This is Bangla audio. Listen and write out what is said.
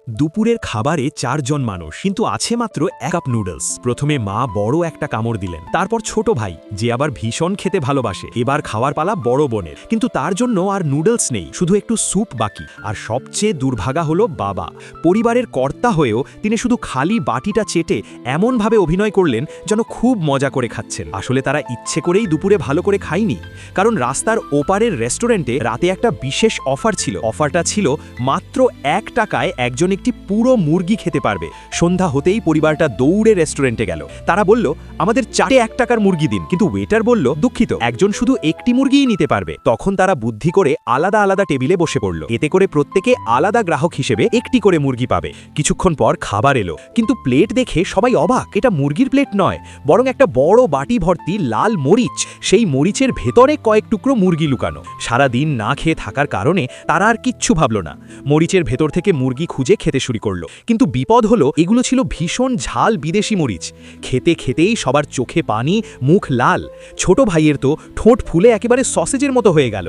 দুপুরের খাবারে 4 জন মানুষ, কিন্তু আছে মাত্র 1 কাপ নুডলস। প্রথমে মা বড় একটা কামড় দিলেন, তারপর ছোট ভাই, যে আবার ভীষণ খেতে ভালোবাসে, এবার খাওয়ার পালা বড় বোনের। কিন্তু তার জন্য আর নুডলস নেই, শুধু একটু স্যুপ বাকি। আর সবচেয়ে দুর্ভাগা হলো বাবা। পরিবারের কর্তা হয়েও তিনি শুধু খালি বাটিটা চেটে এমনভাবে অভিনয় করলেন যেন খুব মজা করে খাচ্ছেন। আসলে তারা ইচ্ছে করেই দুপুরে ভালো করে খায়নি, কারণ রাস্তার ওপারের রেস্টুরেন্টে রাতে একটা বিশেষ অফার ছিল। অফারটা ছিল মাত্র 1 টাকায় একজন একটি পুরো মুরগি খেতে পারবে। সন্ধ্যা হতেই পরিবারটা দৌড়ে রেস্টুরেন্টে গেল। তারা বলল, আমাদের 1 টাকার মুরগি দিন। কিন্তু ওয়েটার বলল, দুঃখিত, একজন শুধু একটি মুরগিই নিতে পারবে। তখন তারা বুদ্ধি করে আলাদা আলাদা টেবিলে বসে পড়ল। এতে করে প্রত্যেকে আলাদা গ্রাহক হিসেবে একটি করে মুরগি পাবে। কিছুক্ষণ পর খাবার এলো, কিন্তু প্লেট দেখে সবাই অবাক। এটা মুরগির প্লেট নয়, বরং একটা বড় বাটি ভর্তি লাল মরিচ। সেই মরিচের ভেতরে কয়েক টুকরো মুরগি লুকানো। সারা দিন না খেয়ে থাকার কারণে তারা আর কিচ্ছু ভাবল না। মরিচের ভেতর থেকে মুরগি খুঁজে খেতে শুরু করলো। কিন্তু বিপদ হলো, এগুলো ছিল ভীষণ ঝাল বিদেশি মরিচ। খেতে খেতেই সবার চোখে পানি, মুখ লাল। ছোট ভাইয়ের তো ঠোঁট ফুলে একেবারে সসেজের মতো হয়ে গেল।